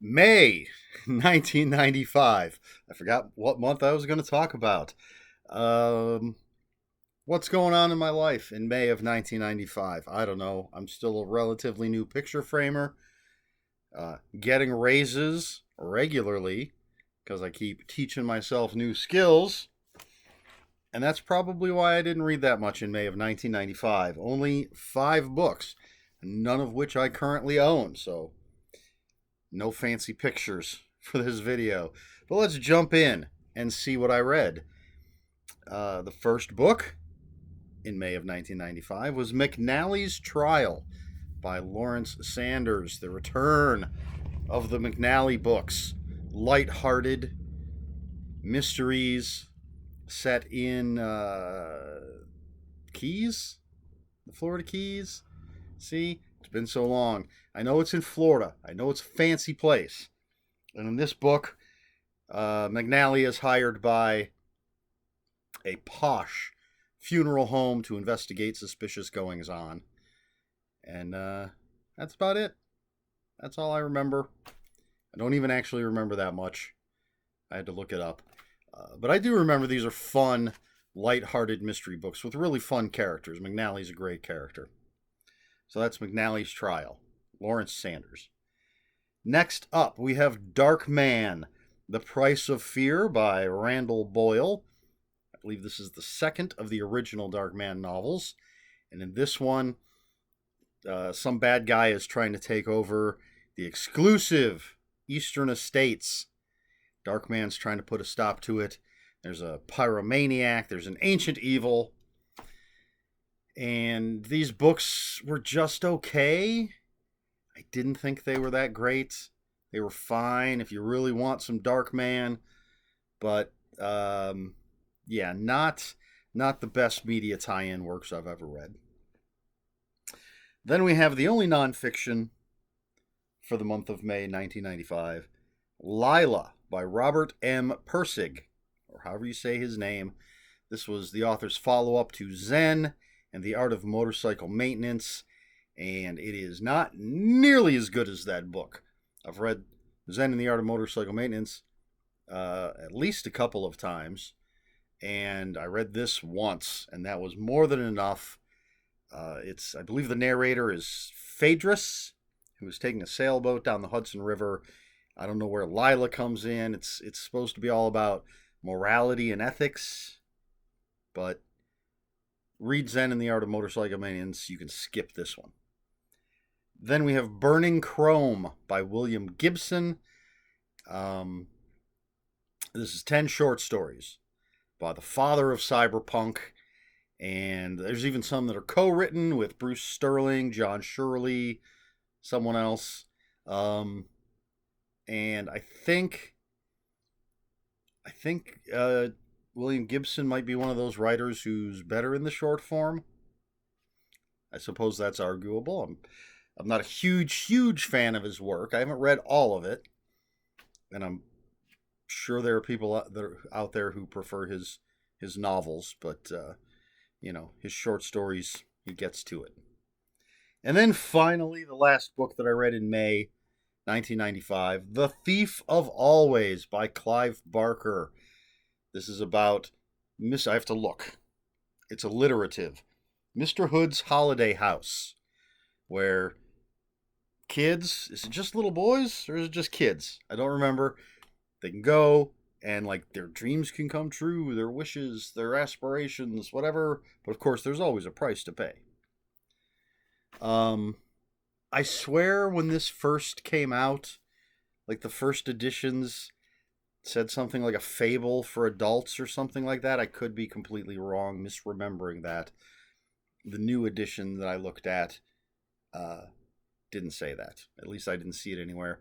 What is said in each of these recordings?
May 1995. I forgot what month I was going to talk about. Um, what's going on in my life in May of 1995? I don't know. I'm still a relatively new picture framer, getting raises regularly because I keep teaching myself new skills. And that's probably why I didn't read that much in May of 1995. Only 5 books, none of which I currently own. So no fancy pictures for this video. But let's jump in and see what I read. The first book in May of 1995 was McNally's Trial by Lawrence Sanders. The return of the McNally books. Light-hearted mysteries set in Keys? The Florida Keys? See, it's been so long. I know it's in Florida. I know it's a fancy place. And in this book, McNally is hired by a posh funeral home to investigate suspicious goings on. And that's about it. That's all I remember. I don't even actually remember that much. I had to look it up. But I do remember these are fun, light-hearted mystery books with really fun characters. McNally's a great character. So that's McNally's Trial. Lawrence Sanders. Next up, we have Dark Man, The Price of Fear by Randall Boyle. I believe this is the second of the original Dark Man novels. And in this one, some bad guy is trying to take over the exclusive Eastern Estates. Dark Man's trying to put a stop to it. There's a pyromaniac. There's an ancient evil. And these books were just okay. I didn't think they were that great. They were fine if you really want some Dark Man. But, yeah, not the best media tie-in works I've ever read. Then we have the only nonfiction for the month of May 1995, Lila by Robert M. Persig, or however you say his name. This was the author's follow-up to Zen and the Art of Motorcycle Maintenance, and it is not nearly as good as that book. I've read Zen and the Art of Motorcycle Maintenance at least a couple of times, and I read this once, and that was more than enough. I believe the narrator is Phaedrus, who is taking a sailboat down the Hudson River. I don't know where Lila comes in. It's supposed to be all about morality and ethics, but read Zen and the Art of Motorcycle Maintenance. You can skip this one. Then we have Burning Chrome by William Gibson. This is 10 short stories by the father of cyberpunk. And there's even some that are co-written with Bruce Sterling, John Shirley, someone else. And I think William Gibson might be one of those writers who's better in the short form. I suppose that's arguable. I'm not a huge fan of his work. I haven't read all of it, and I'm sure there are people out there who prefer his novels, but his short stories, he gets to it. And then finally, the last book that I read in May 1995, The Thief of Always by Clive Barker. This is about I have to look. It's alliterative. Mr. Hood's Holiday House, where kids, is it just little boys or is it just kids? I don't remember. They can go and their dreams can come true, their wishes, their aspirations, whatever. But of course, there's always a price to pay. I swear when this first came out, the first editions said something like a fable for adults or something like that. I could be completely wrong, misremembering that. The new edition that I looked at didn't say that. At least I didn't see it anywhere.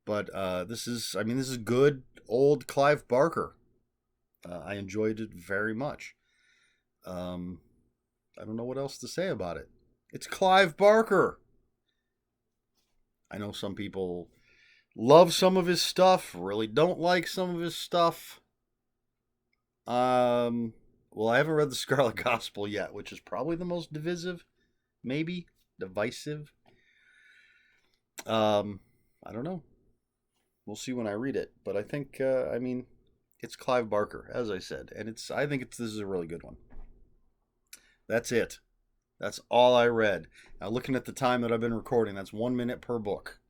But this is good old Clive Barker. I enjoyed it very much. I don't know what else to say about it. It's Clive Barker. I know some people love some of his stuff, really don't like some of his stuff. Well, I haven't read The Scarlet Gospel yet, which is probably the most divisive, maybe divisive. I don't know. We'll see when I read it. But I think, I mean, it's Clive Barker, as I said, and I think this is a really good one. That's it. That's all I read. Now, looking at the time that I've been recording, that's 1 minute per book.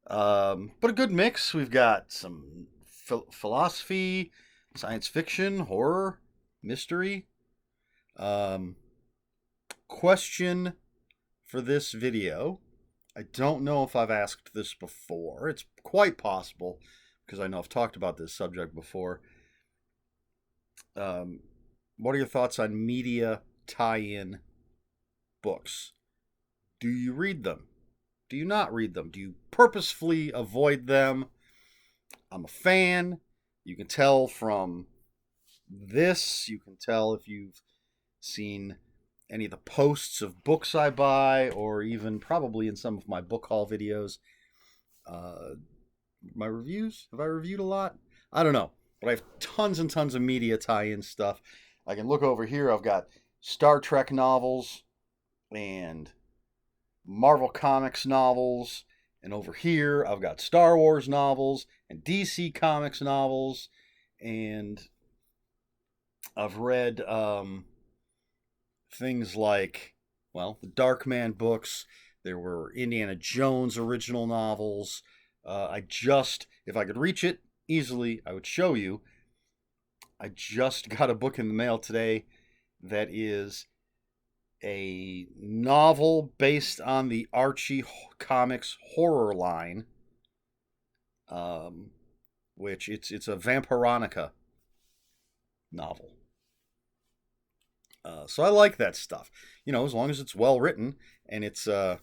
But a good mix. We've got some philosophy, science fiction, horror, mystery. Question for this video. I don't know if I've asked this before. It's quite possible because I know I've talked about this subject before. What are your thoughts on media tie-in books? Do you read them? Do you not read them? Do you purposefully avoid them? I'm a fan. You can tell from this. You can tell if you've seen any of the posts of books I buy, or even probably in some of my book haul videos. My reviews? Have I reviewed a lot? I don't know. But I have tons and tons of media tie-in stuff. I can look over here. I've got Star Trek novels and Marvel Comics novels, and over here I've got Star Wars novels and DC Comics novels, and I've read things like, well, the Darkman books. There were Indiana Jones original novels. If I could reach it easily, I would show you. I just got a book in the mail today that is a novel based on the Archie Comics horror line, which it's a Vampironica novel. So I like that stuff, as long as it's well written and it's a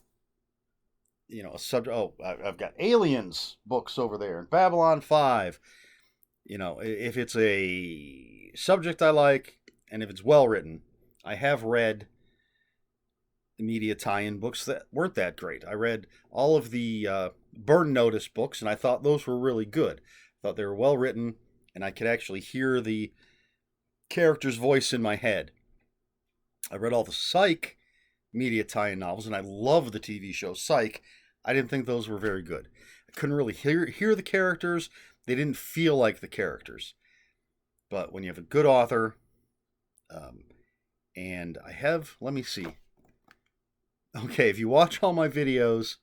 subject. Oh, I've got Aliens books over there and Babylon 5. If it's a subject I like and if it's well written. I have read media tie-in books that weren't that great. I read all of the Burn Notice books, and I thought those were really good. I thought they were well written, and I could actually hear the character's voice in my head. I read all the Psych media tie-in novels, and I love the TV show Psych. I didn't think those were very good. I couldn't really hear the characters. They didn't feel like the characters. But when you have a good author, and I have, let me see. Okay, if you watch all my videos,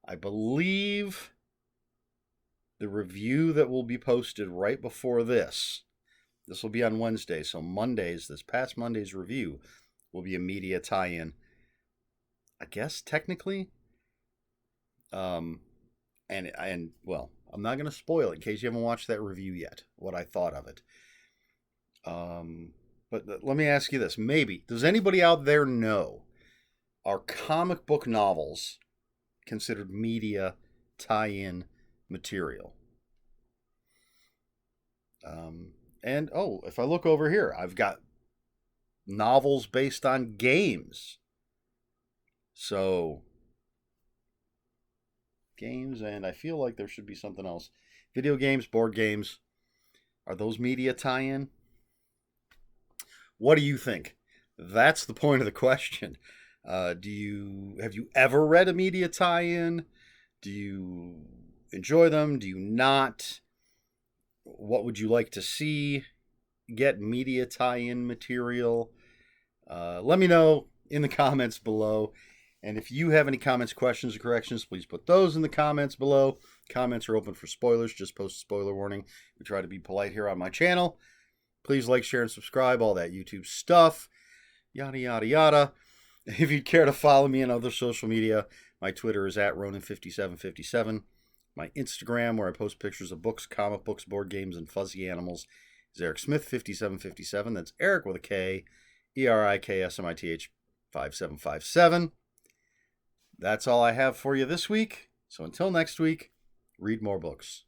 I believe the review that will be posted right before this will be on Wednesday. So this past Monday's review will be a media tie-in. I guess technically. And well, I'm not going to spoil it in case you haven't watched that review yet, what I thought of it. But let me ask you this. Maybe, does anybody out there know, are comic book novels considered media tie-in material? And if I look over here, I've got novels based on games. So, games, and I feel like there should be something else. Video games, board games, are those media tie-in? What do you think? That's the point of the question. Have you ever read a media tie-in? Do you enjoy them? Do you not? What would you like to see get media tie-in material? Let me know in the comments below. And if you have any comments, questions, or corrections, please put those in the comments below. Comments are open for spoilers. Just post a spoiler warning. We try to be polite here on my channel. Please like, share, and subscribe. All that YouTube stuff. Yada, yada, yada. If you'd care to follow me on other social media, my Twitter is @Ronin5757. My Instagram, where I post pictures of books, comic books, board games, and fuzzy animals, is ErikSmith5757. That's Eric with a K, ERIKSMITH 5757. That's all I have for you this week. So until next week, read more books.